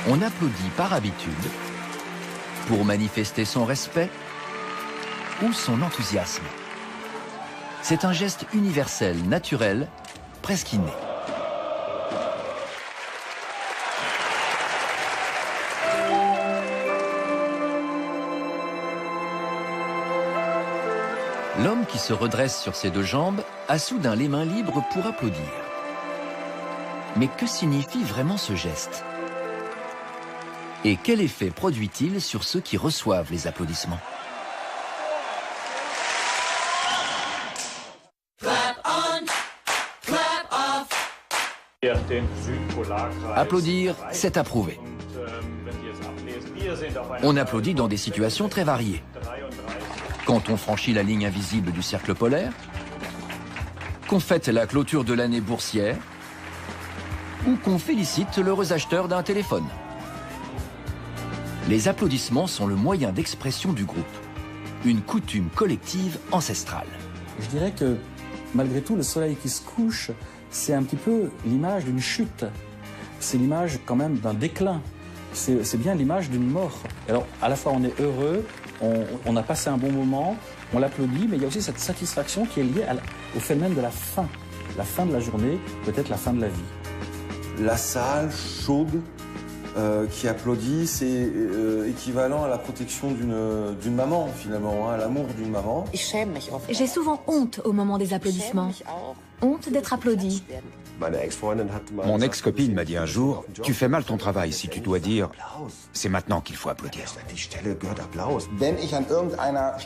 On applaudit par habitude, pour manifester son respect ou son enthousiasme. C'est un geste universel, naturel, presque inné. L'homme qui se redresse sur ses deux jambes a soudain les mains libres pour applaudir. Mais que signifie vraiment ce geste? Et quel effet produit-il sur ceux qui reçoivent les applaudissements? Applaudir, c'est approuver. On applaudit dans des situations très variées. Quand on franchit la ligne invisible du cercle polaire, qu'on fête la clôture de l'année boursière, ou qu'on félicite l'heureux acheteur d'un téléphone. Les applaudissements sont le moyen d'expression du groupe, une coutume collective ancestrale. Je dirais que malgré tout, le soleil qui se couche, c'est un petit peu l'image d'une chute. C'est l'image quand même d'un déclin. C'est bien l'image d'une mort. Alors à la fois on est heureux, on a passé un bon moment, on l'applaudit, mais il y a aussi cette satisfaction qui est liée au fait même de la fin de la journée, peut-être la fin de la vie. La salle chaude qui applaudit, c'est équivalent à la protection d'une maman, finalement, à l'amour d'une maman. J'ai souvent honte au moment des applaudissements. Honte d'être applaudi. Mon ex-copine m'a dit un jour, tu fais mal ton travail si tu dois dire, c'est maintenant qu'il faut applaudir.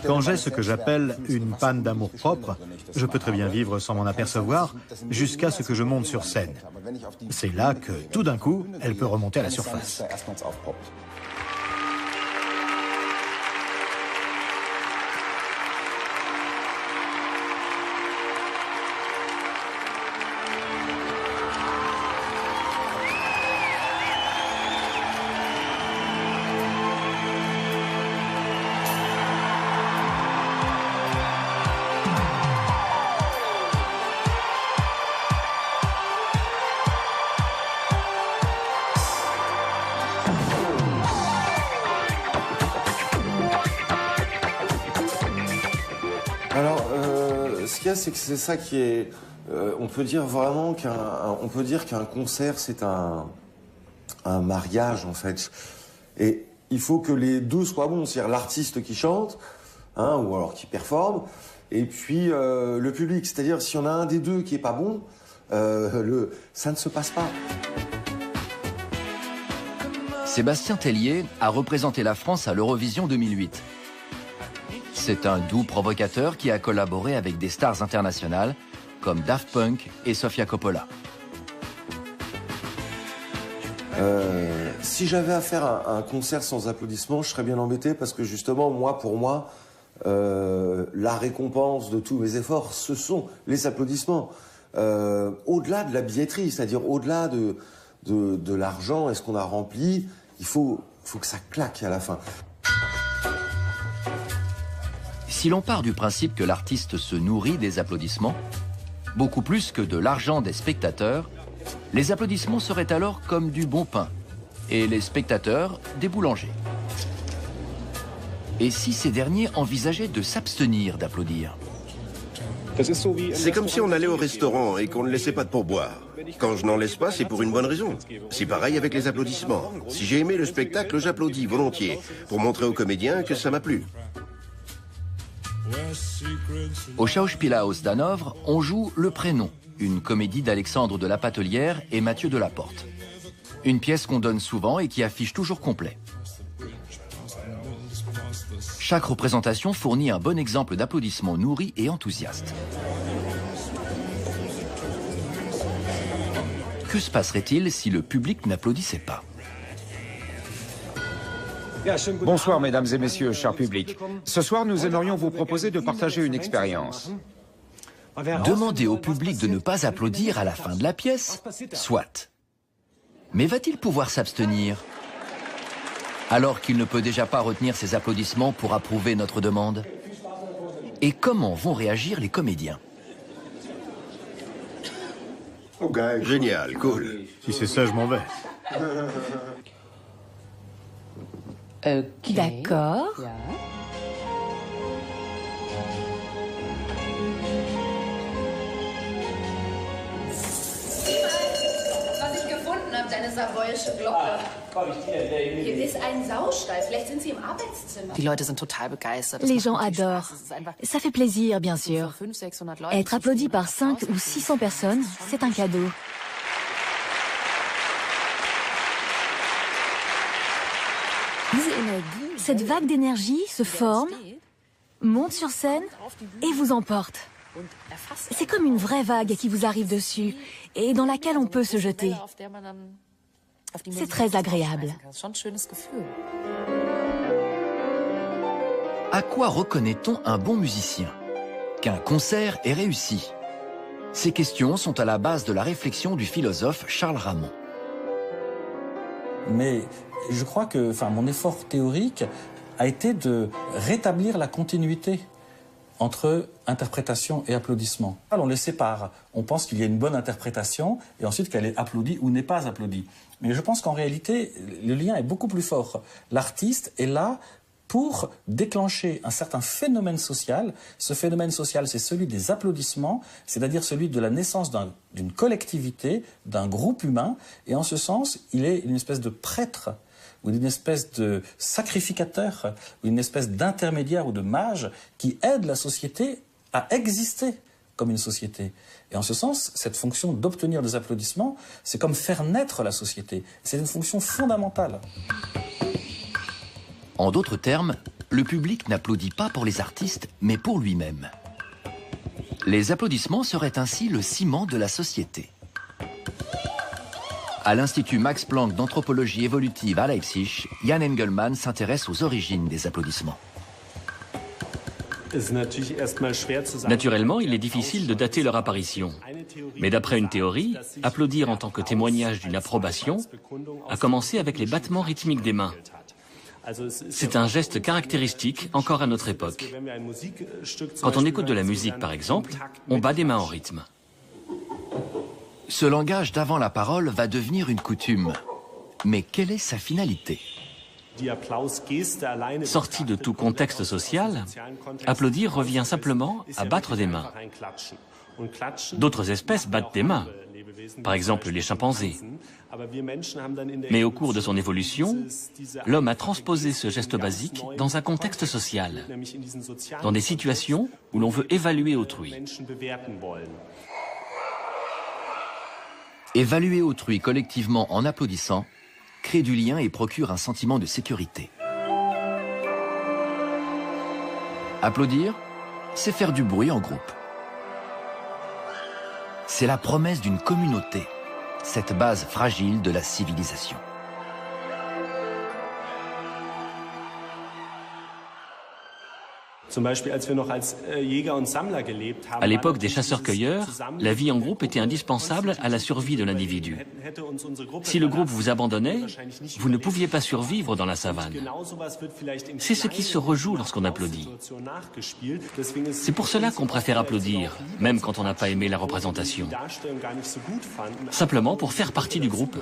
Quand j'ai ce que j'appelle une panne d'amour-propre, je peux très bien vivre sans m'en apercevoir jusqu'à ce que je monte sur scène. C'est là que, tout d'un coup, elle peut remonter à la surface. C'est que c'est ça qui est... on peut dire vraiment qu'un concert, c'est un mariage, en fait. Et il faut que les deux soient bons. C'est-à-dire l'artiste qui chante, hein, ou alors qui performe, et puis le public. C'est-à-dire, si on a un des deux qui est pas bon, ça ne se passe pas. Sébastien Tellier a représenté la France à l'Eurovision 2008. C'est un doux provocateur qui a collaboré avec des stars internationales comme Daft Punk et Sofia Coppola. Si j'avais à faire un concert sans applaudissements, je serais bien embêté parce que justement, pour moi, la récompense de tous mes efforts, ce sont les applaudissements. Au-delà de la billetterie, c'est-à-dire au-delà de l'argent, est-ce qu'on a rempli, il faut que ça claque à la fin. Si l'on part du principe que l'artiste se nourrit des applaudissements, beaucoup plus que de l'argent des spectateurs, les applaudissements seraient alors comme du bon pain, et les spectateurs des boulangers. Et si ces derniers envisageaient de s'abstenir d'applaudir? C'est comme si on allait au restaurant et qu'on ne laissait pas de pourboire. Quand je n'en laisse pas, c'est pour une bonne raison. C'est pareil avec les applaudissements. Si j'ai aimé le spectacle, j'applaudis volontiers, pour montrer aux comédiens que ça m'a plu. Au Schauspielhaus d'Hanovre, on joue Le Prénom, une comédie d'Alexandre de la Patelière et Mathieu Delaporte. Une pièce qu'on donne souvent et qui affiche toujours complet. Chaque représentation fournit un bon exemple d'applaudissements nourris et enthousiastes. Que se passerait-il si le public n'applaudissait pas? Bonsoir mesdames et messieurs, cher public. Ce soir, nous aimerions vous proposer de partager une expérience. Demander au public de ne pas applaudir à la fin de la pièce, soit. Mais va-t-il pouvoir s'abstenir? Alors qu'il ne peut déjà pas retenir ses applaudissements pour approuver notre demande? Et comment vont réagir les comédiens? Génial, cool. Si c'est ça, je m'en vais. D'accord. Deine savoyische Glocke. Hier ist ein Saustall. Vielleicht sind sie im Arbeitszimmer. Die Leute sind total begeistert. Les gens adorent. Ça fait plaisir, bien sûr. Être applaudi par 5 ou 600 personnes, c'est un cadeau. Cette vague d'énergie se forme, monte sur scène et vous emporte. C'est comme une vraie vague qui vous arrive dessus et dans laquelle on peut se jeter. C'est très agréable. À quoi reconnaît-on un bon musicien? Qu'un concert est réussi? Ces questions sont à la base de la réflexion du philosophe Charles Ramond. Mais je crois que mon effort théorique a été de rétablir la continuité entre interprétation et applaudissement. On les sépare. On pense qu'il y a une bonne interprétation et ensuite qu'elle est applaudie ou n'est pas applaudie. Mais je pense qu'en réalité, le lien est beaucoup plus fort. L'artiste est là pour déclencher un certain phénomène social. Ce phénomène social, c'est celui des applaudissements, c'est-à-dire celui de la naissance d'une collectivité, d'un groupe humain. Et en ce sens, il est une espèce de prêtre ou d'une espèce de sacrificateur, ou une espèce d'intermédiaire ou de mage qui aide la société à exister comme une société. Et en ce sens, cette fonction d'obtenir des applaudissements, c'est comme faire naître la société. C'est une fonction fondamentale. En d'autres termes, le public n'applaudit pas pour les artistes, mais pour lui-même. Les applaudissements seraient ainsi le ciment de la société. À l'Institut Max Planck d'anthropologie évolutive à Leipzig, Jan Engelmann s'intéresse aux origines des applaudissements. Naturellement, il est difficile de dater leur apparition. Mais d'après une théorie, applaudir en tant que témoignage d'une approbation a commencé avec les battements rythmiques des mains. C'est un geste caractéristique encore à notre époque. Quand on écoute de la musique, par exemple, on bat des mains en rythme. Ce langage d'avant la parole va devenir une coutume. Mais quelle est sa finalité? Sorti de tout contexte social, applaudir revient simplement à battre des mains. D'autres espèces battent des mains, par exemple les chimpanzés. Mais au cours de son évolution, l'homme a transposé ce geste basique dans un contexte social, dans des situations où l'on veut évaluer autrui. Évaluer autrui collectivement en applaudissant crée du lien et procure un sentiment de sécurité. Applaudir, c'est faire du bruit en groupe. C'est la promesse d'une communauté, cette base fragile de la civilisation. À l'époque des chasseurs-cueilleurs, la vie en groupe était indispensable à la survie de l'individu. Si le groupe vous abandonnait, vous ne pouviez pas survivre dans la savane. C'est ce qui se rejoue lorsqu'on applaudit. C'est pour cela qu'on préfère applaudir, même quand on n'a pas aimé la représentation. Simplement pour faire partie du groupe.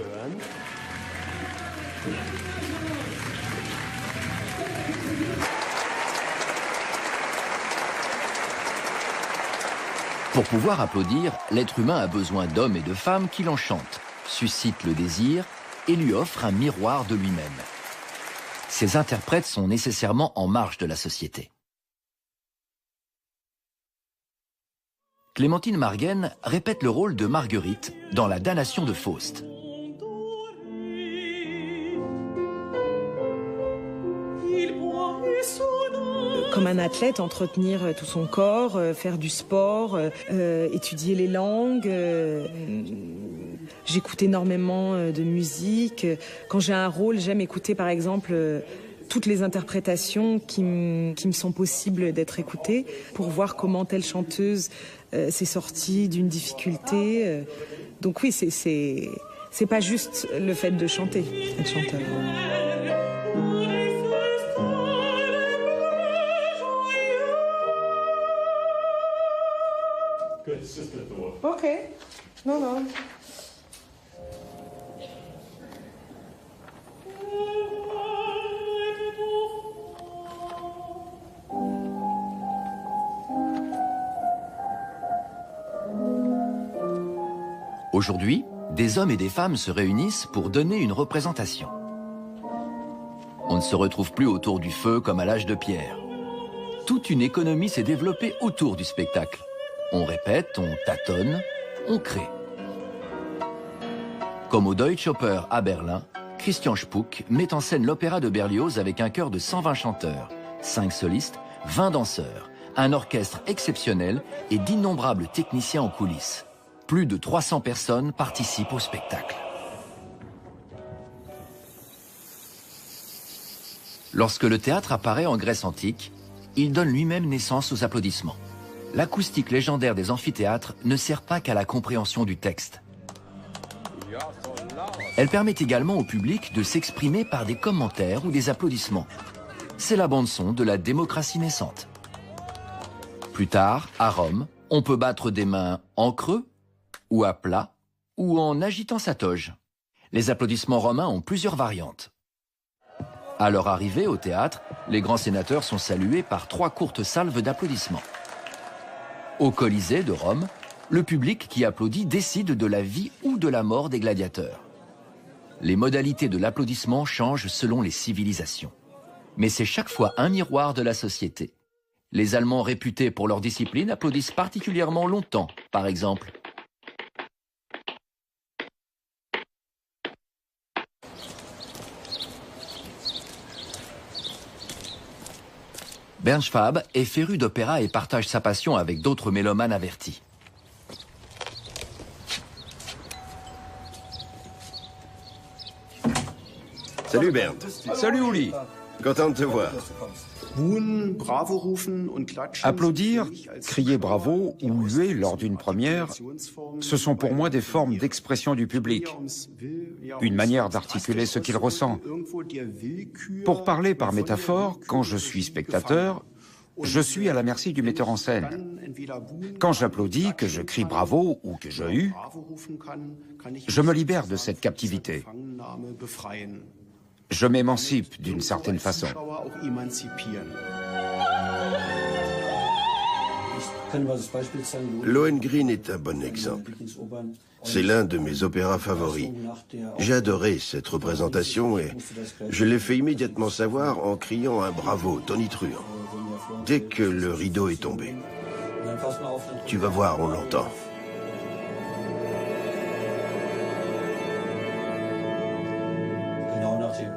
Pour pouvoir applaudir, l'être humain a besoin d'hommes et de femmes qui l'enchantent, suscitent le désir et lui offrent un miroir de lui-même. Ces interprètes sont nécessairement en marge de la société. Clémentine Marguenne répète le rôle de Marguerite dans La damnation de Faust. Comme un athlète, entretenir tout son corps, faire du sport, étudier les langues. J'écoute énormément de musique. Quand j'ai un rôle, j'aime écouter par exemple toutes les interprétations qui me sont possibles d'être écoutées pour voir comment telle chanteuse s'est sortie d'une difficulté. Donc oui, c'est pas juste le fait de chanter, être chanteur. Ok, non. Aujourd'hui, des hommes et des femmes se réunissent pour donner une représentation. On ne se retrouve plus autour du feu comme à l'âge de pierre. Toute une économie s'est développée autour du spectacle. On répète, on tâtonne, on crée. Comme au Deutsche Oper à Berlin, Christian Spuck met en scène l'opéra de Berlioz avec un chœur de 120 chanteurs, 5 solistes, 20 danseurs, un orchestre exceptionnel et d'innombrables techniciens en coulisses. Plus de 300 personnes participent au spectacle. Lorsque le théâtre apparaît en Grèce antique, il donne lui-même naissance aux applaudissements. L'acoustique légendaire des amphithéâtres ne sert pas qu'à la compréhension du texte. Elle permet également au public de s'exprimer par des commentaires ou des applaudissements. C'est la bande-son de la démocratie naissante. Plus tard, à Rome, on peut battre des mains en creux, ou à plat, ou en agitant sa toge. Les applaudissements romains ont plusieurs variantes. À leur arrivée au théâtre, les grands sénateurs sont salués par 3 courtes salves d'applaudissements. Au Colisée de Rome, le public qui applaudit décide de la vie ou de la mort des gladiateurs. Les modalités de l'applaudissement changent selon les civilisations. Mais c'est chaque fois un miroir de la société. Les Allemands réputés pour leur discipline applaudissent particulièrement longtemps, par exemple. Bernd Schwab est féru d'opéra et partage sa passion avec d'autres mélomanes avertis. Salut Bernd. Salut Uli. Content de te voir. Applaudir, crier bravo ou huer lors d'une première, ce sont pour moi des formes d'expression du public, une manière d'articuler ce qu'il ressent. Pour parler par métaphore, quand je suis spectateur, je suis à la merci du metteur en scène. Quand j'applaudis, que je crie bravo ou que je hue, je me libère de cette captivité. Je m'émancipe d'une certaine façon. Lohengrin est un bon exemple. C'est l'un de mes opéras favoris. J'ai adoré cette représentation et je l'ai fait immédiatement savoir en criant un bravo tonitruant. Dès que le rideau est tombé. Tu vas voir, on l'entend.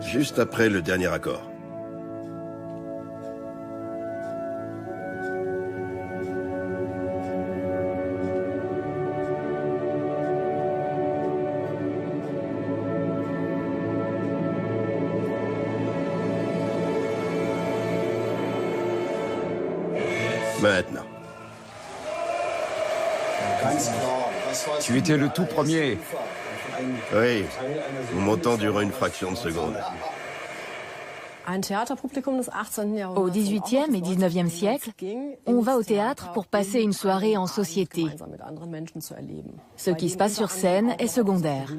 Juste après le dernier accord. Maintenant. Tu étais le tout premier. Oui, mon temps dure une fraction de seconde. Au XVIIIe et XIXe siècle, on va au théâtre pour passer une soirée en société. Ce qui se passe sur scène est secondaire.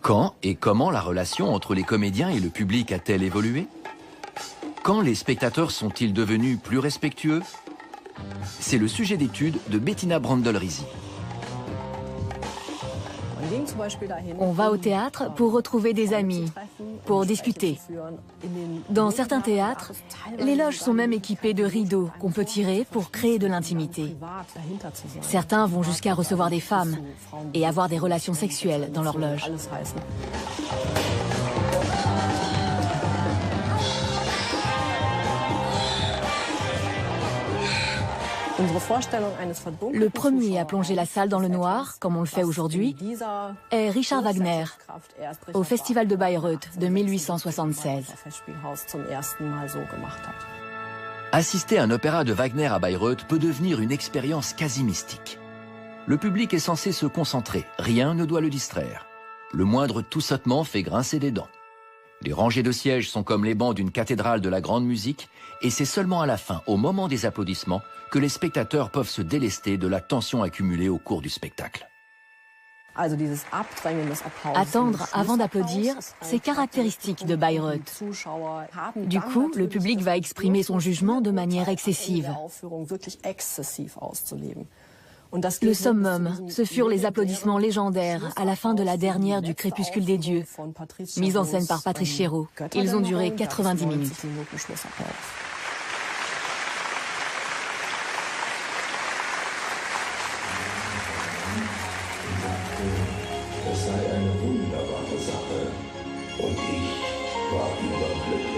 Quand et comment la relation entre les comédiens et le public a-t-elle évolué? Quand les spectateurs sont-ils devenus plus respectueux? C'est le sujet d'étude de Bettina Brandl-Risi. On va au théâtre pour retrouver des amis, pour discuter. Dans certains théâtres, les loges sont même équipées de rideaux qu'on peut tirer pour créer de l'intimité. Certains vont jusqu'à recevoir des femmes et avoir des relations sexuelles dans leur loge. Le premier à plonger la salle dans le noir, comme on le fait aujourd'hui, est Richard Wagner, au Festival de Bayreuth de 1876. Assister à un opéra de Wagner à Bayreuth peut devenir une expérience quasi mystique. Le public est censé se concentrer, rien ne doit le distraire. Le moindre toussotement fait grincer des dents. Les rangées de sièges sont comme les bancs d'une cathédrale de la grande musique, et c'est seulement à la fin, au moment des applaudissements, que les spectateurs peuvent se délester de la tension accumulée au cours du spectacle. Attendre avant d'applaudir, c'est caractéristique de Bayreuth. Du coup, le public va exprimer son jugement de manière excessive. Le summum, ce furent les applaudissements légendaires à la fin de la dernière du Crépuscule des Dieux, mise en scène par Patrice Chéreau. Ils ont duré 90 minutes. Es sei eine wunderbare Sache und ich war überglücklich.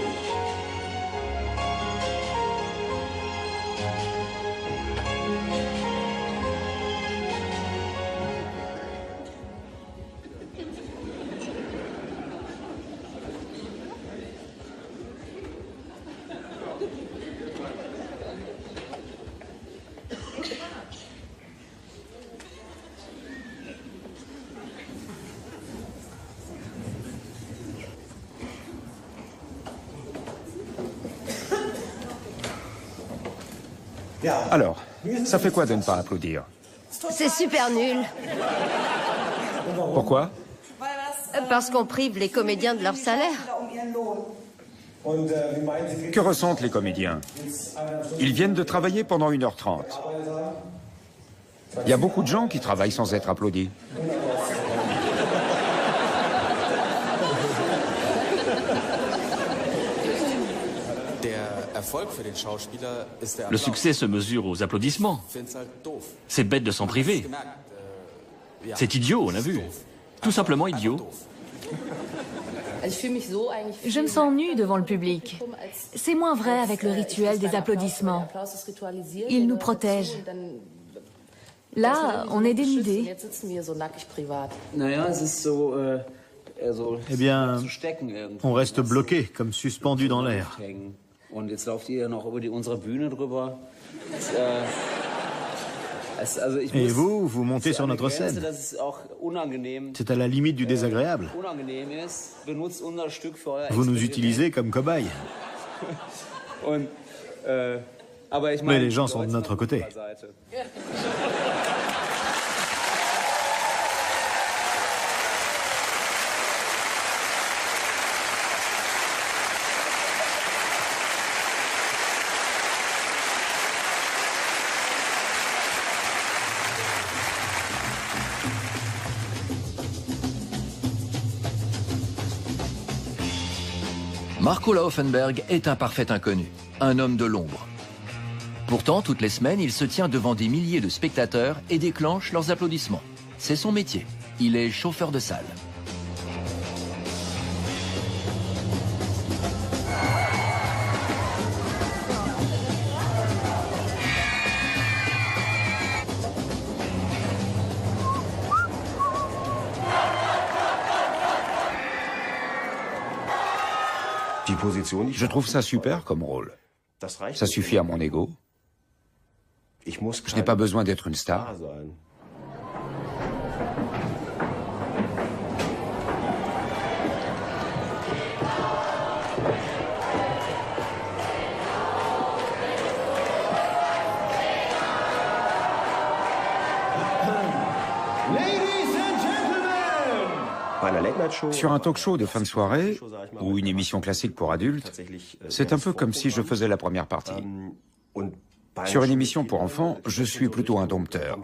Alors, ça fait quoi de ne pas applaudir? C'est super nul. Pourquoi? Parce qu'on prive les comédiens de leur salaire. Que ressentent les comédiens? Ils viennent de travailler pendant 1h30. Il y a beaucoup de gens qui travaillent sans être applaudis. Le succès se mesure aux applaudissements. C'est bête de s'en priver. C'est idiot, on a vu. Tout simplement idiot. Je me sens nue devant le public. C'est moins vrai avec le rituel des applaudissements. Il nous protège. Là, on est dénudés. Eh bien, on reste bloqué, comme suspendu dans l'air. Et vous, vous montez sur notre scène. C'est à la limite du désagréable. Vous nous utilisez comme cobayes. Mais les gens sont de notre côté. Marco Lauffenberg est un parfait inconnu, un homme de l'ombre. Pourtant, toutes les semaines, il se tient devant des milliers de spectateurs et déclenche leurs applaudissements. C'est son métier. Il est chauffeur de salle. Je trouve ça super comme rôle. Ça suffit à mon ego. Je n'ai pas besoin d'être une star. Sur un talk show de fin de soirée, ou une émission classique pour adultes, c'est un peu comme si je faisais la première partie. Sur une émission pour enfants, je suis plutôt un dompteur.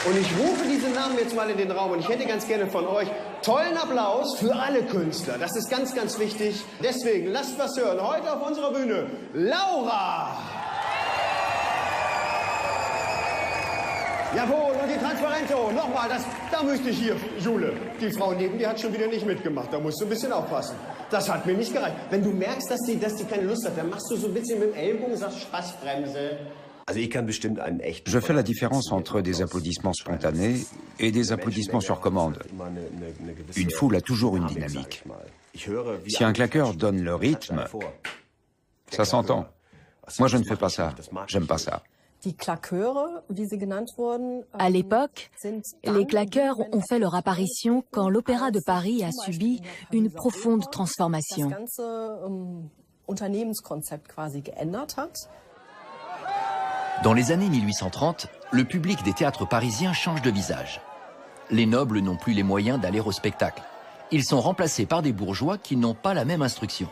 Und ich rufe diese Namen jetzt mal in den Raum und ich hätte ganz gerne von euch tollen Applaus für alle Künstler. Das ist ganz, ganz wichtig. Deswegen lasst was hören. Heute auf unserer Bühne Laura. Jawohl, und die Transparento. Nochmal, da müsste ich hier, Jule. Die Frau neben dir hat schon wieder nicht mitgemacht. Da musst du ein bisschen aufpassen. Das hat mir nicht gereicht. Wenn du merkst, dass die keine Lust hat, dann machst du so ein bisschen mit dem Ellbogen und sagst Spaßbremse. Je fais la différence entre des applaudissements spontanés et des applaudissements sur commande. Une foule a toujours une dynamique. Si un claqueur donne le rythme, ça s'entend. Moi, je ne fais pas ça. J'aime pas ça. À l'époque, les claqueurs ont fait leur apparition quand l'Opéra de Paris a subi une profonde transformation. Dans les années 1830, le public des théâtres parisiens change de visage. Les nobles n'ont plus les moyens d'aller au spectacle. Ils sont remplacés par des bourgeois qui n'ont pas la même instruction.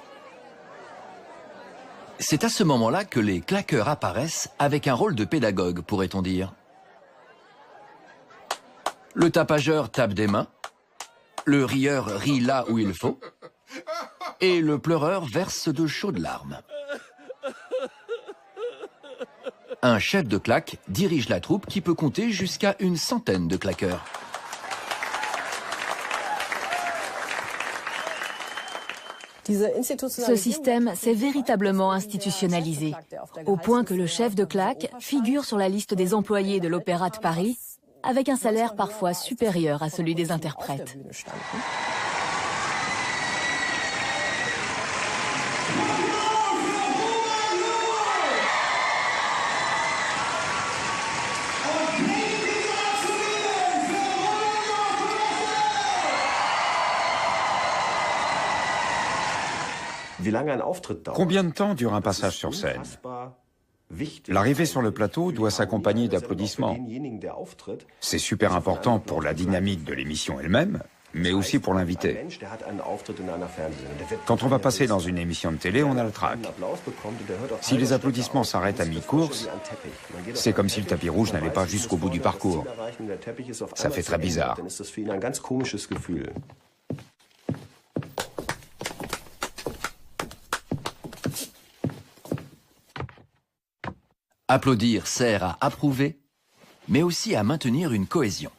C'est à ce moment-là que les claqueurs apparaissent avec un rôle de pédagogue, pourrait-on dire. Le tapageur tape des mains, le rieur rit là où il faut, et le pleureur verse de chaudes larmes. Un chef de claque dirige la troupe qui peut compter jusqu'à une centaine de claqueurs. Ce système s'est véritablement institutionnalisé, au point que le chef de claque figure sur la liste des employés de l'Opéra de Paris, avec un salaire parfois supérieur à celui des interprètes. Combien de temps dure un passage sur scène? L'arrivée sur le plateau doit s'accompagner d'applaudissements. C'est super important pour la dynamique de l'émission elle-même, mais aussi pour l'invité. Quand on va passer dans une émission de télé, on a le trac. Si les applaudissements s'arrêtent à mi-course, c'est comme si le tapis rouge n'allait pas jusqu'au bout du parcours. Ça fait très bizarre. Applaudir sert à approuver, mais aussi à maintenir une cohésion.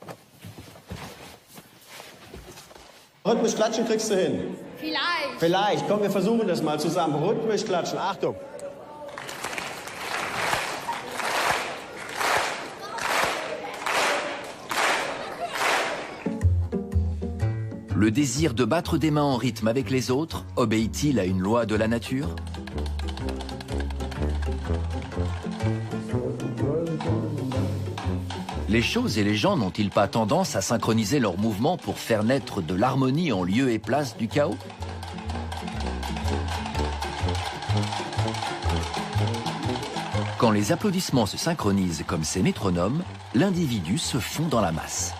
Rhythmisch klatschen kriegst du hin. Vielleicht. Vielleicht. Komm, wir versuchen das mal zusammen. Rhythmisch klatschen. Achtung. Le désir de battre des mains en rythme avec les autres obéit-il à une loi de la nature ? Les choses et les gens n'ont-ils pas tendance à synchroniser leurs mouvements pour faire naître de l'harmonie en lieu et place du chaos ? Quand les applaudissements se synchronisent comme ces métronomes, l'individu se fond dans la masse.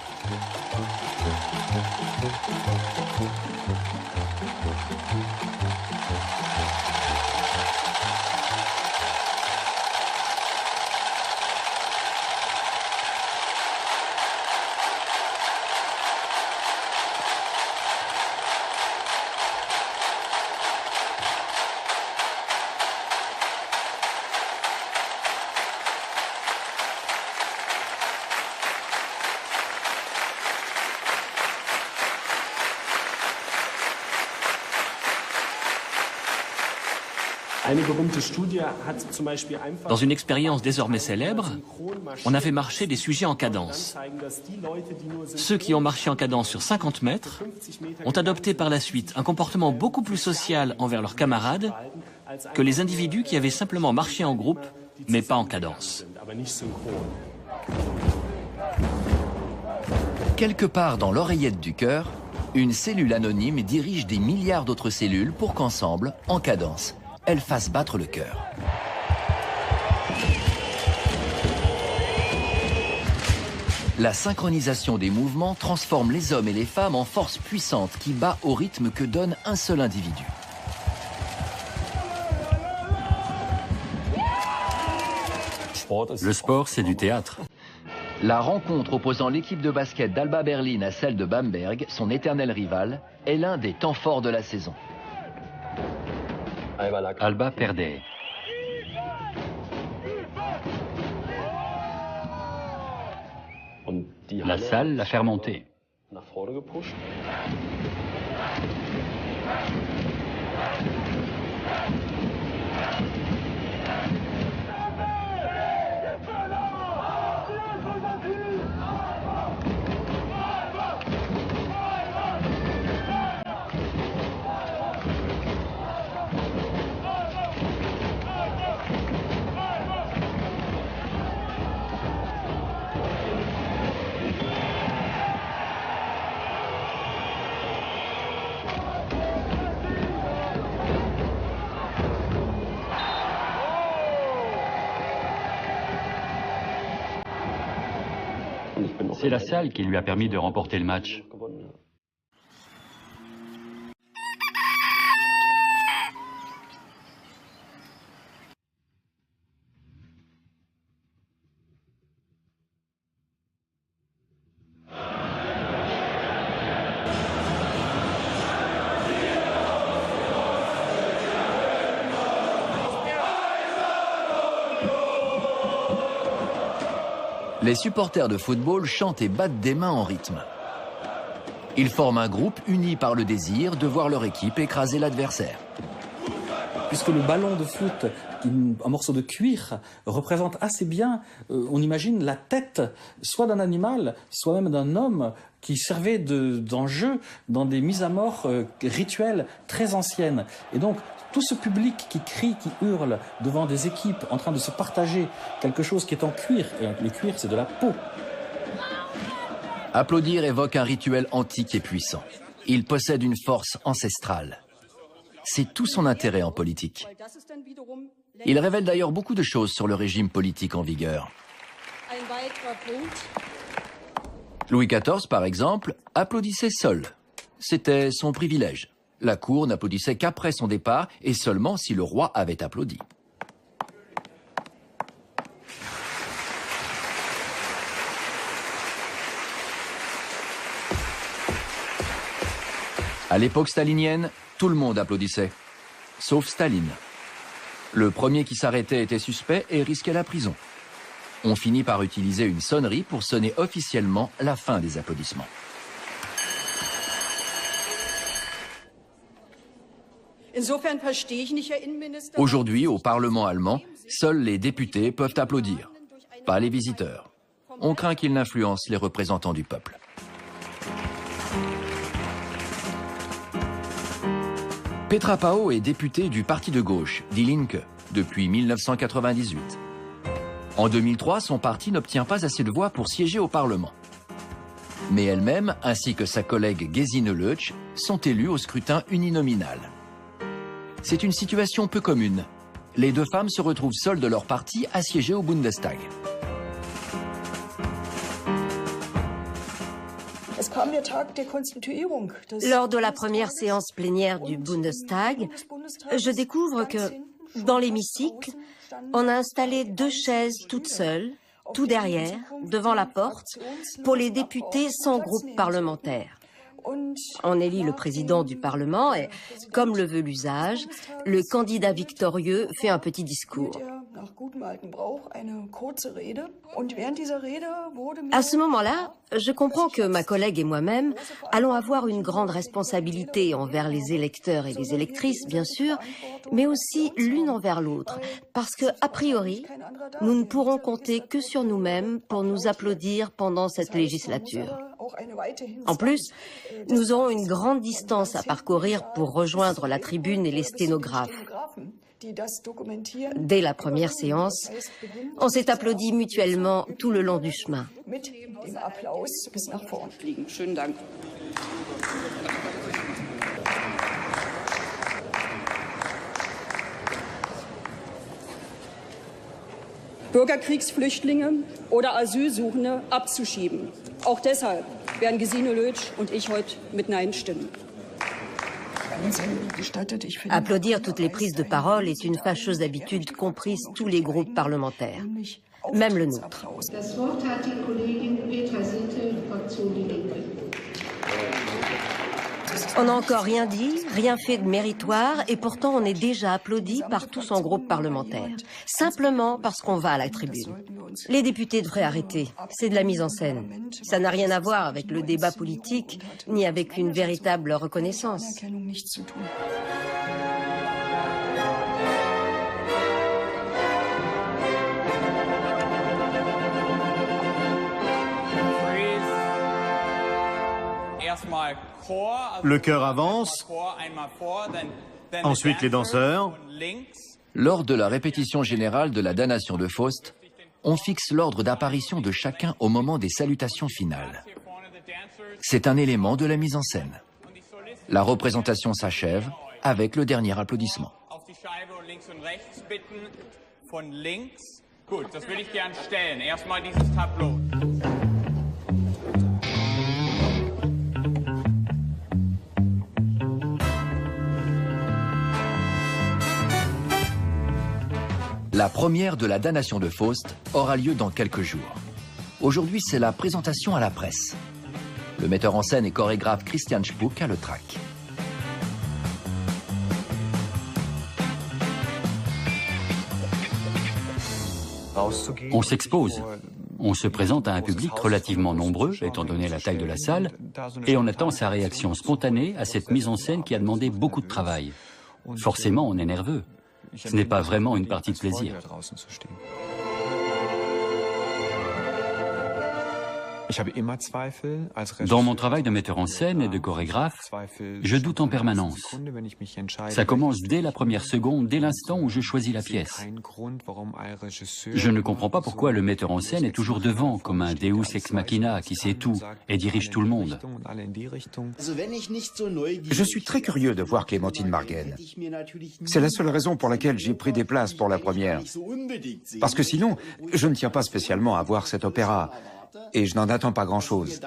Dans une expérience désormais célèbre, on a fait marcher des sujets en cadence. Ceux qui ont marché en cadence sur 50 mètres ont adopté par la suite un comportement beaucoup plus social envers leurs camarades que les individus qui avaient simplement marché en groupe, mais pas en cadence. Quelque part dans l'oreillette du cœur, une cellule anonyme dirige des milliards d'autres cellules pour qu'ensemble, en cadence, elles fassent battre le cœur. La synchronisation des mouvements transforme les hommes et les femmes en forces puissantes qui bat au rythme que donne un seul individu. Le sport, c'est du théâtre. La rencontre opposant l'équipe de basket d'Alba Berlin à celle de Bamberg, son éternel rival, est l'un des temps forts de la saison. Alba perdait. La salle l'a fait remonter. C'est la salle qui lui a permis de remporter le match. Les supporters de football chantent et battent des mains en rythme. Ils forment un groupe uni par le désir de voir leur équipe écraser l'adversaire. Puisque le ballon de foot, un morceau de cuir, représente assez bien, on imagine la tête, soit d'un animal, soit même d'un homme, qui servait d'enjeu dans des mises à mort rituelles très anciennes. Et donc, tout ce public qui crie, qui hurle devant des équipes en train de se partager quelque chose qui est en cuir, et le cuir c'est de la peau. Applaudir évoque un rituel antique et puissant. Il possède une force ancestrale. C'est tout son intérêt en politique. Il révèle d'ailleurs beaucoup de choses sur le régime politique en vigueur. Louis XIV, par exemple, applaudissait seul. C'était son privilège. La cour n'applaudissait qu'après son départ et seulement si le roi avait applaudi. À l'époque stalinienne, tout le monde applaudissait, sauf Staline. Le premier qui s'arrêtait était suspect et risquait la prison. On finit par utiliser une sonnerie pour sonner officiellement la fin des applaudissements. Aujourd'hui, au Parlement allemand, seuls les députés peuvent applaudir, pas les visiteurs. On craint qu'ils n'influencent les représentants du peuple. Petra Pau est députée du parti de gauche, Die Linke, depuis 1998. En 2003, son parti n'obtient pas assez de voix pour siéger au Parlement. Mais elle-même, ainsi que sa collègue Gesine Lötsch, sont élus au scrutin uninominal. C'est une situation peu commune. Les deux femmes se retrouvent seules de leur parti à siéger au Bundestag. Lors de la première séance plénière du Bundestag, je découvre que, dans l'hémicycle, on a installé 2 chaises toutes seules, tout derrière, devant la porte, pour les députés sans groupe parlementaire. On élit le président du Parlement et, comme le veut l'usage, le candidat victorieux fait un petit discours. À ce moment-là, je comprends que ma collègue et moi-même allons avoir une grande responsabilité envers les électeurs et les électrices, bien sûr, mais aussi l'une envers l'autre, parce que, a priori, nous ne pourrons compter que sur nous-mêmes pour nous applaudir pendant cette législature. En plus, nous aurons une grande distance à parcourir pour rejoindre la tribune et les sténographes. Dès la première séance, on s'est applaudi mutuellement tout le long du chemin. Bürgerkriegsflüchtlinge oder Asylsuchende abzuschieben. Auch deshalb werden Gesine Lötsch und ich heute mit Nein stimmen. Applaudir toutes les prises de parole est une fâcheuse habitude qu'ont prise tous les groupes parlementaires, même le nôtre. On n'a encore rien dit, rien fait de méritoire, et pourtant on est déjà applaudi par tout son groupe parlementaire, simplement parce qu'on va à la tribune. Les députés devraient arrêter, c'est de la mise en scène. Ça n'a rien à voir avec le débat politique, ni avec une véritable reconnaissance. Le chœur avance, ensuite les danseurs. Lors de la répétition générale de la damnation de Faust, on fixe l'ordre d'apparition de chacun au moment des salutations finales. C'est un élément de la mise en scène. La représentation s'achève avec le dernier applaudissement. La première de la damnation de Faust aura lieu dans quelques jours. Aujourd'hui, c'est la présentation à la presse. Le metteur en scène et chorégraphe Christian Spuck a le trac. On s'expose. On se présente à un public relativement nombreux, étant donné la taille de la salle, et on attend sa réaction spontanée à cette mise en scène qui a demandé beaucoup de travail. Forcément, on est nerveux. Ce n'est pas vraiment une partie de plaisir. Dans mon travail de metteur en scène et de chorégraphe, je doute en permanence. Ça commence dès la première seconde, dès l'instant où je choisis la pièce. Je ne comprends pas pourquoi le metteur en scène est toujours devant, comme un Deus ex machina qui sait tout et dirige tout le monde. Je suis très curieux de voir Clémentine Margaine. C'est la seule raison pour laquelle j'ai pris des places pour la première. Parce que sinon, je ne tiens pas spécialement à voir cet opéra. Et je n'en attends pas grand-chose.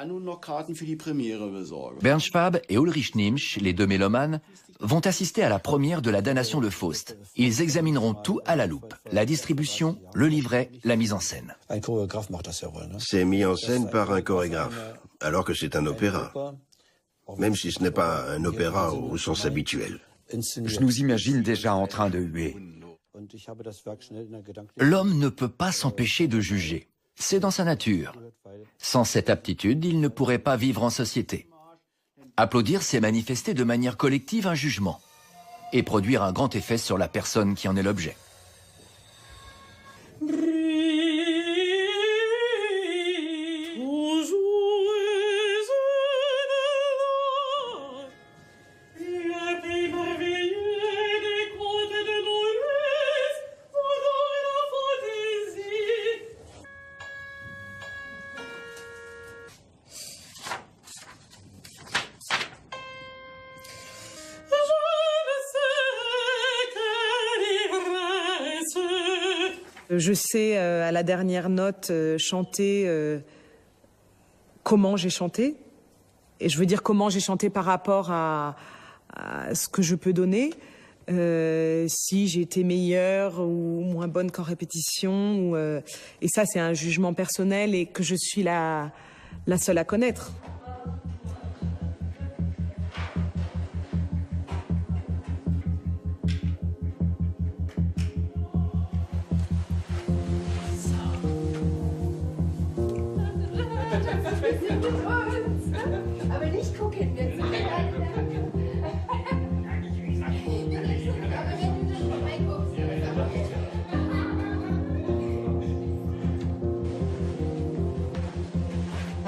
Bernd Schwab et Ulrich Nimsch, les deux mélomanes, vont assister à la première de la damnation de Faust. Ils examineront tout à la loupe. La distribution, le livret, la mise en scène. C'est mis en scène par un chorégraphe, alors que c'est un opéra. Même si ce n'est pas un opéra au sens habituel. Je nous imagine déjà en train de huer. L'homme ne peut pas s'empêcher de juger. C'est dans sa nature. Sans cette aptitude, il ne pourrait pas vivre en société. Applaudir, c'est manifester de manière collective un jugement et produire un grand effet sur la personne qui en est l'objet. Je sais à la dernière note chanter comment j'ai chanté. Et je veux dire comment j'ai chanté par rapport à ce que je peux donner. Si j'ai été meilleure ou moins bonne qu'en répétition. Et ça, c'est un jugement personnel et que je suis la seule à connaître.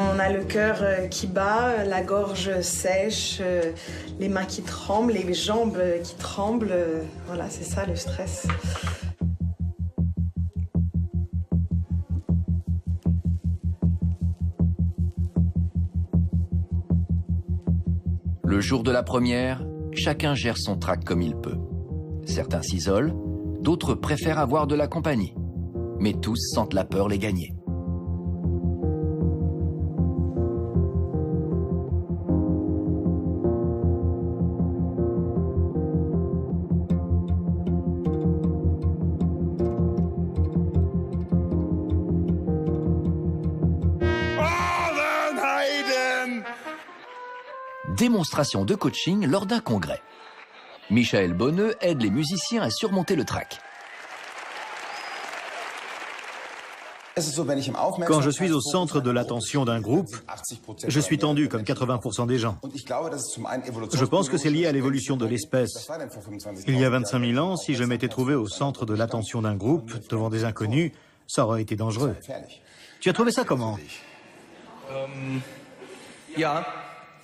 On a le cœur qui bat, la gorge sèche, les mains qui tremblent, les jambes qui tremblent. Voilà, c'est ça le stress. Le jour de la première, chacun gère son trac comme il peut. Certains s'isolent, d'autres préfèrent avoir de la compagnie. Mais tous sentent la peur les gagner. Démonstration de coaching lors d'un congrès. Michael Bonneux aide les musiciens à surmonter le trac. Quand je suis au centre de l'attention d'un groupe, je suis tendu comme 80% des gens. Je pense que c'est lié à l'évolution de l'espèce. Il y a 25 000 ans, si je m'étais trouvé au centre de l'attention d'un groupe, devant des inconnus, ça aurait été dangereux. Tu as trouvé ça comment?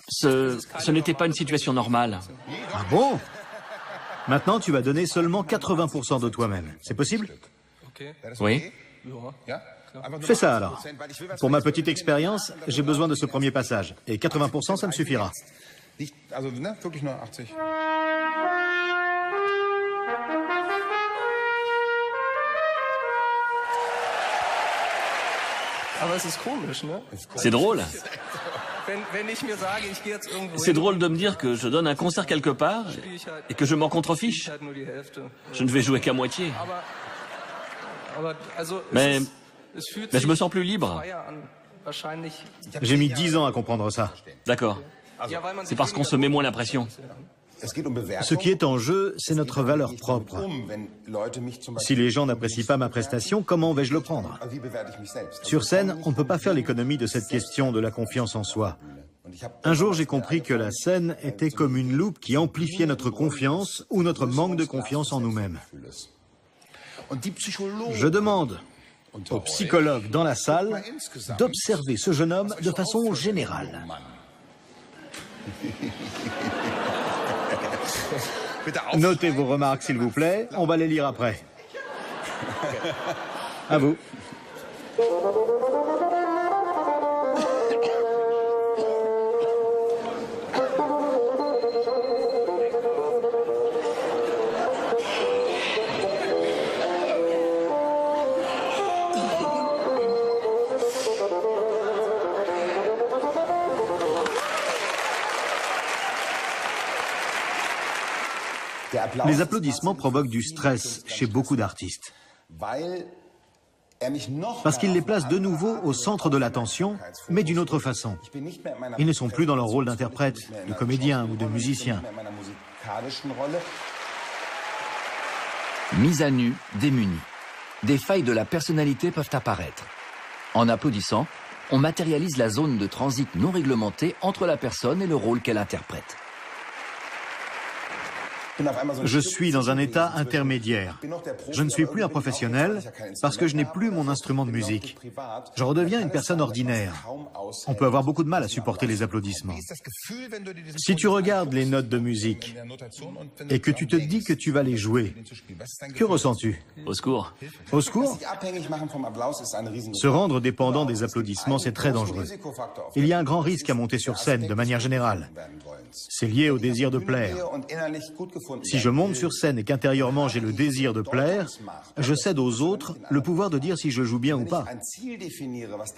Ce n'était pas une situation normale. Ah bon? Maintenant, tu vas donner seulement 80% de toi-même. C'est possible? Oui. Fais ça alors. Pour ma petite expérience, j'ai besoin de ce premier passage. Et 80%, ça me suffira. C'est drôle. C'est drôle de me dire que je donne un concert quelque part et que je m'en contrefiche. Je ne vais jouer qu'à moitié. Mais je me sens plus libre. J'ai mis 10 ans à comprendre ça. D'accord. C'est parce qu'on se met moins la pression. Ce qui est en jeu, c'est notre valeur propre. Si les gens n'apprécient pas ma prestation, comment vais-je le prendre? Sur scène, on ne peut pas faire l'économie de cette question de la confiance en soi. Un jour, j'ai compris que la scène était comme une loupe qui amplifiait notre confiance ou notre manque de confiance en nous-mêmes. Je demande aux psychologues dans la salle d'observer ce jeune homme de façon générale. Notez vos remarques, s'il vous plaît. On va les lire après. À vous. Les applaudissements provoquent du stress chez beaucoup d'artistes. Parce qu'ils les placent de nouveau au centre de l'attention, mais d'une autre façon. Ils ne sont plus dans leur rôle d'interprète, de comédien ou de musicien. Mise à nu, démunie. Des failles de la personnalité peuvent apparaître. En applaudissant, on matérialise la zone de transit non réglementée entre la personne et le rôle qu'elle interprète. Je suis dans un état intermédiaire. Je ne suis plus un professionnel parce que je n'ai plus mon instrument de musique. Je redeviens une personne ordinaire. On peut avoir beaucoup de mal à supporter les applaudissements. Si tu regardes les notes de musique et que tu te dis que tu vas les jouer, que ressens-tu? Au secours. Au secours? Se rendre dépendant des applaudissements, c'est très dangereux. Il y a un grand risque à monter sur scène de manière générale. C'est lié au désir de plaire. Si je monte sur scène et qu'intérieurement j'ai le désir de plaire, je cède aux autres le pouvoir de dire si je joue bien ou pas.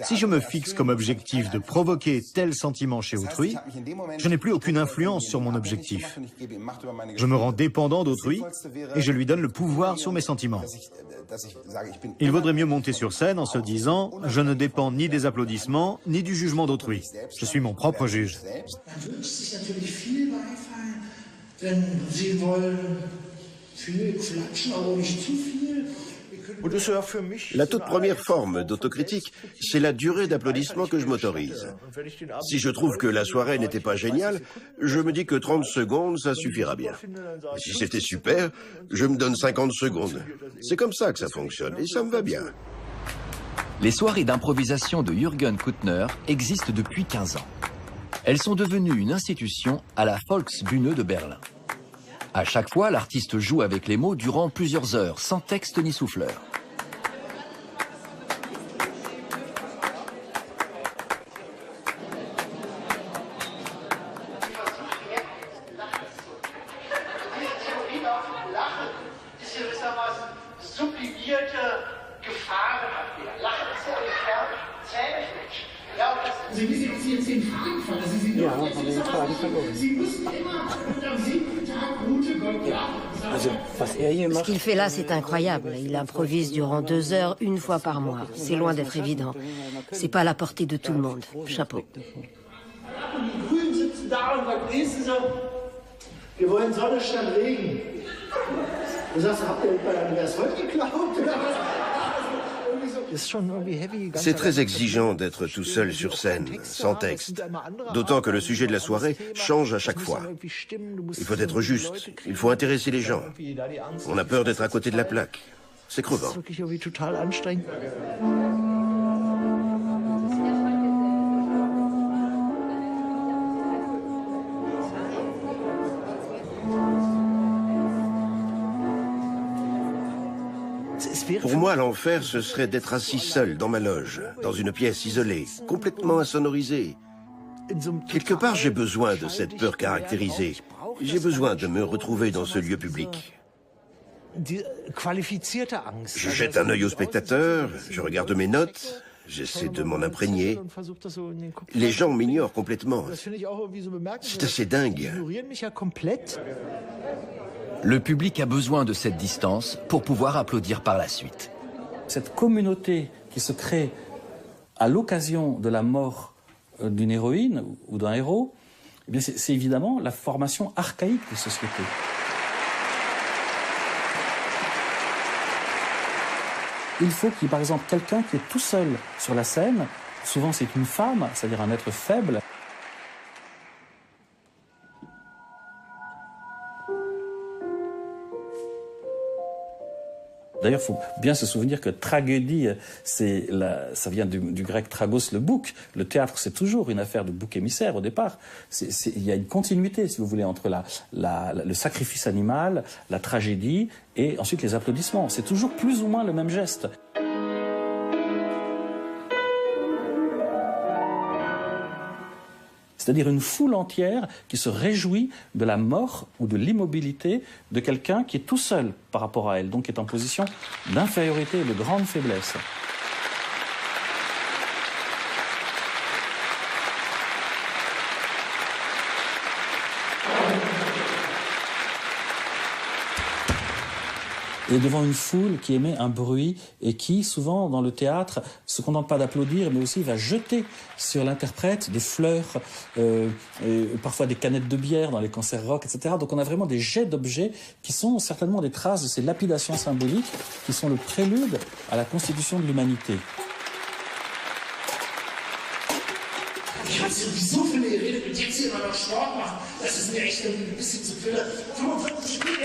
Si je me fixe comme objectif de provoquer tel sentiment chez autrui, je n'ai plus aucune influence sur mon objectif. Je me rends dépendant d'autrui et je lui donne le pouvoir sur mes sentiments. Il vaudrait mieux monter sur scène en se disant « Je ne dépends ni des applaudissements, ni du jugement d'autrui. Je suis mon propre juge. » La toute première forme d'autocritique, c'est la durée d'applaudissement que je m'autorise. Si je trouve que la soirée n'était pas géniale, je me dis que 30 secondes, ça suffira bien. Si c'était super, je me donne 50 secondes. C'est comme ça que ça fonctionne, et ça me va bien. Les soirées d'improvisation de Jürgen Kuttner existent depuis 15 ans. Elles sont devenues une institution à la Volksbühne de Berlin. À chaque fois, l'artiste joue avec les mots durant plusieurs heures, sans texte ni souffleur. Ce qu'il fait là, c'est incroyable. Il improvise durant 2 heures, une fois par mois. C'est loin d'être évident. C'est pas à la portée de tout le monde. Chapeau. C'est très exigeant d'être tout seul sur scène, sans texte. D'autant que le sujet de la soirée change à chaque fois. Il faut être juste, il faut intéresser les gens. On a peur d'être à côté de la plaque. C'est crevant. Pour moi, l'enfer, ce serait d'être assis seul dans ma loge, dans une pièce isolée, complètement insonorisée. Quelque part, j'ai besoin de cette peur caractérisée. J'ai besoin de me retrouver dans ce lieu public. Je jette un œil au spectateur, je regarde mes notes, j'essaie de m'en imprégner. Les gens m'ignorent complètement. C'est assez dingue. Le public a besoin de cette distance pour pouvoir applaudir par la suite. Cette communauté qui se crée à l'occasion de la mort d'une héroïne ou d'un héros, eh bien c'est évidemment la formation archaïque des sociétés. Il faut qu'il y ait par exemple quelqu'un qui est tout seul sur la scène, souvent c'est une femme, c'est-à-dire un être faible. D'ailleurs, il faut bien se souvenir que tragédie, ça vient du grec tragos, le bouc. Le théâtre, c'est toujours une affaire de bouc émissaire au départ. Il y a une continuité, si vous voulez, entre le sacrifice animal, la tragédie et ensuite les applaudissements. C'est toujours plus ou moins le même geste. C'est-à-dire une foule entière qui se réjouit de la mort ou de l'immobilité de quelqu'un qui est tout seul par rapport à elle, donc qui est en position d'infériorité et de grande faiblesse. Et devant une foule qui émet un bruit et qui, souvent, dans le théâtre, se contente pas d'applaudir, mais aussi va jeter sur l'interprète des fleurs, parfois des canettes de bière dans les concerts rock, etc. Donc on a vraiment des jets d'objets qui sont certainement des traces de ces lapidations symboliques qui sont le prélude à la constitution de l'humanité. Ich habe sowieso für eine Rede mit jetzt hier noch Sport machen. Das ist mir echt ein bisschen zu viel. 45 Minuten.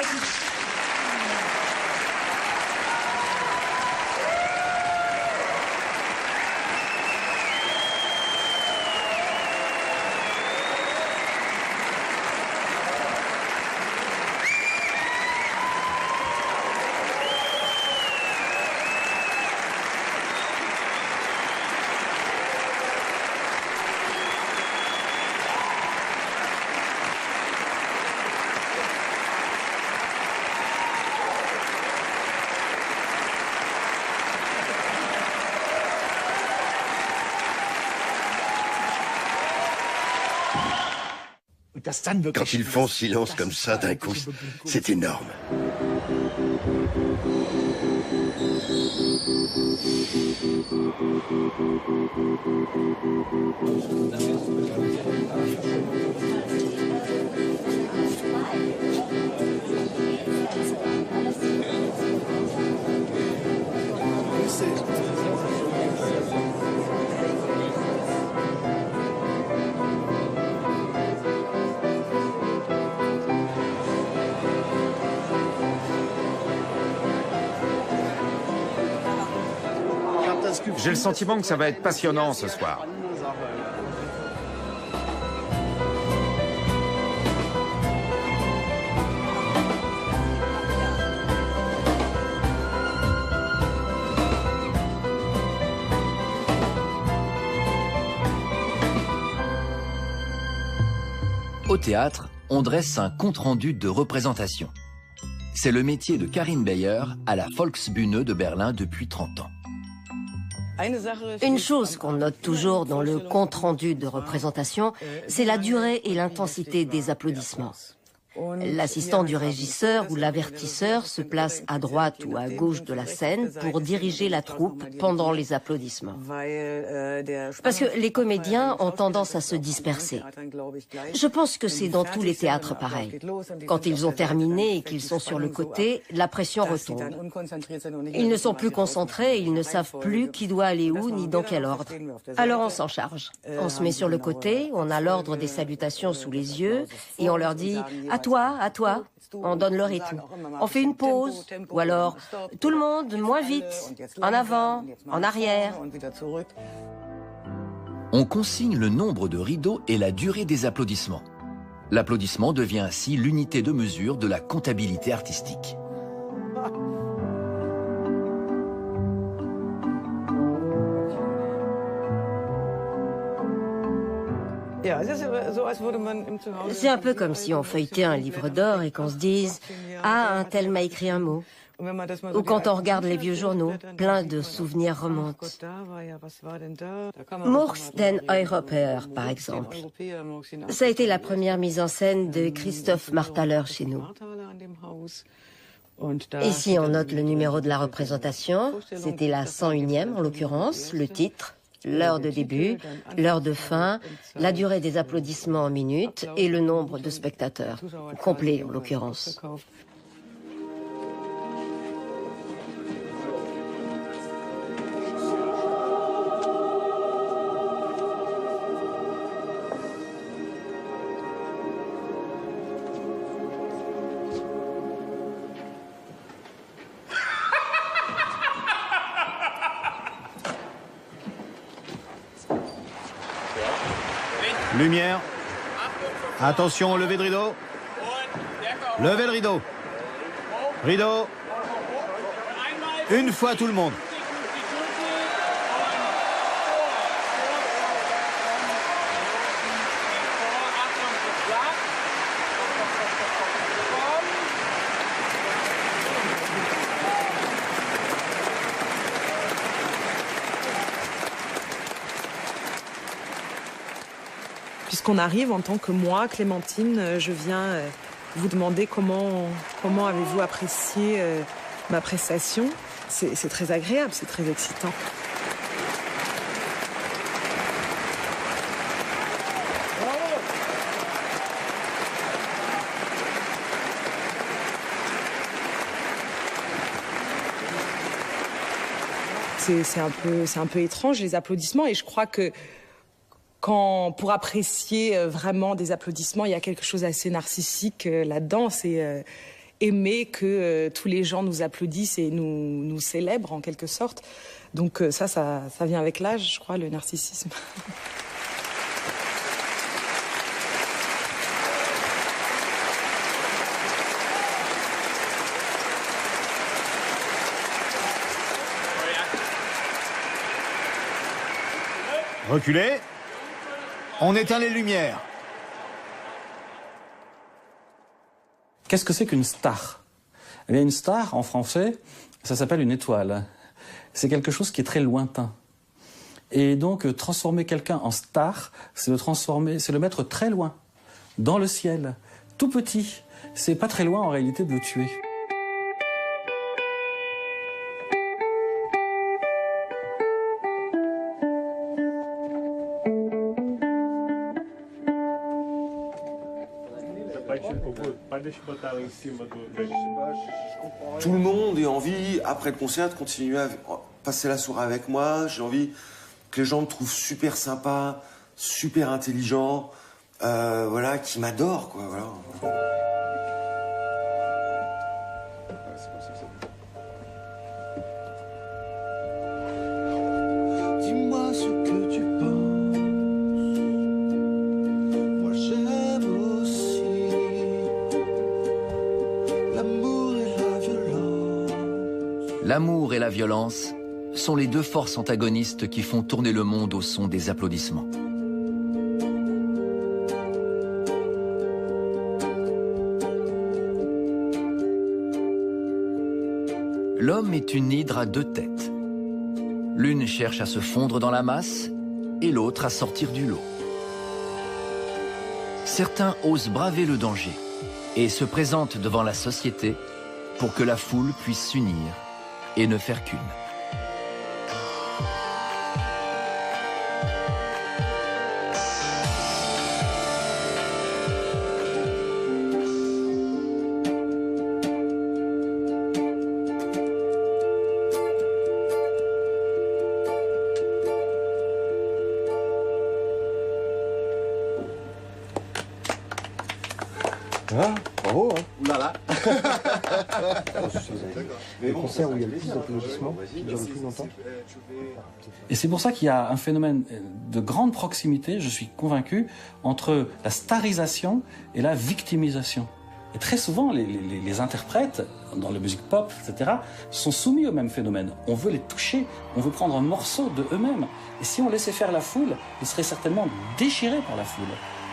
Quand ils font silence comme ça d'un coup, c'est énorme. J'ai le sentiment que ça va être passionnant ce soir. Au théâtre, on dresse un compte-rendu de représentation. C'est le métier de Karin Beyer à la Volksbühne de Berlin depuis 30 ans. Une chose qu'on note toujours dans le compte-rendu de représentation, c'est la durée et l'intensité des applaudissements. L'assistant du régisseur ou l'avertisseur se place à droite ou à gauche de la scène pour diriger la troupe pendant les applaudissements. Parce que les comédiens ont tendance à se disperser. Je pense que c'est dans tous les théâtres pareil. Quand ils ont terminé et qu'ils sont sur le côté, la pression retombe. Ils ne sont plus concentrés, ils ne savent plus qui doit aller où ni dans quel ordre. Alors on s'en charge. On se met sur le côté, on a l'ordre des salutations sous les yeux et on leur dit « à toi ». On donne le rythme. On fait une pause, ou alors tout le monde moins vite, en avant, en arrière. On consigne le nombre de rideaux et la durée des applaudissements. L'applaudissement devient ainsi l'unité de mesure de la comptabilité artistique. C'est un peu comme si on feuilletait un livre d'or et qu'on se dise « Ah, un tel m'a écrit un mot ». Ou quand on regarde les vieux journaux, plein de souvenirs remontent. Murks den Europäer, par exemple. Ça a été la première mise en scène de Christoph Marthaler chez nous. Ici, on note le numéro de la représentation. C'était la 101e en l'occurrence, le titre, l'heure de début, l'heure de fin, la durée des applaudissements en minutes et le nombre de spectateurs, complet en l'occurrence. Lumière. Attention, levée de rideau. Levez le rideau. Rideau. Une fois tout le monde. Puisqu'on arrive en tant que moi, Clémentine, je viens vous demander comment avez-vous apprécié ma prestation. C'est très agréable, c'est très excitant. C'est un peu étrange les applaudissements et je crois que pour apprécier vraiment des applaudissements, il y a quelque chose d'assez narcissique là-dedans. C'est aimer que tous les gens nous applaudissent et nous célèbrent en quelque sorte. Donc ça vient avec l'âge, je crois, le narcissisme. Reculez. On éteint les lumières. Qu'est-ce que c'est qu'une star? Eh bien, une star, en français, ça s'appelle une étoile. C'est quelque chose qui est très lointain. Et donc, transformer quelqu'un en star, c'est le mettre très loin, dans le ciel, tout petit. C'est pas très loin, en réalité, de le tuer. Tout le monde a envie, après le concert, de continuer à passer la soirée avec moi. J'ai envie que les gens me trouvent super sympa, super intelligent, voilà, qui m'adorent, quoi, voilà. Dis-moi ce que tu penses. Moi j'aime aussi l'amour et la violence. L'amour et la violence sont les deux forces antagonistes qui font tourner le monde au son des applaudissements. L'homme est une hydre à deux têtes. L'une cherche à se fondre dans la masse et l'autre à sortir du lot. Certains osent braver le danger et se présentent devant la société pour que la foule puisse s'unir et ne faire qu'une. Ah, bravo, hein. Oulala. Les concerts où il y a le plus d'applaudissements, qui durent le plus longtemps. Et c'est pour ça qu'il y a un phénomène de grande proximité, je suis convaincu, entre la starisation et la victimisation. Et très souvent, les interprètes, dans la musique pop, etc., sont soumis au même phénomène. On veut les toucher, on veut prendre un morceau de eux-mêmes. Et si on laissait faire la foule, ils seraient certainement déchirés par la foule,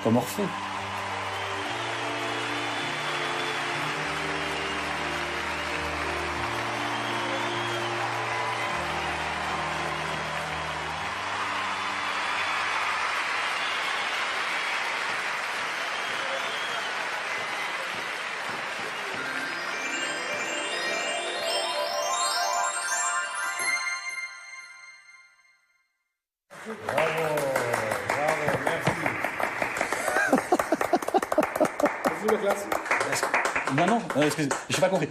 comme Orphée. Non, excusez, j'ai pas compris.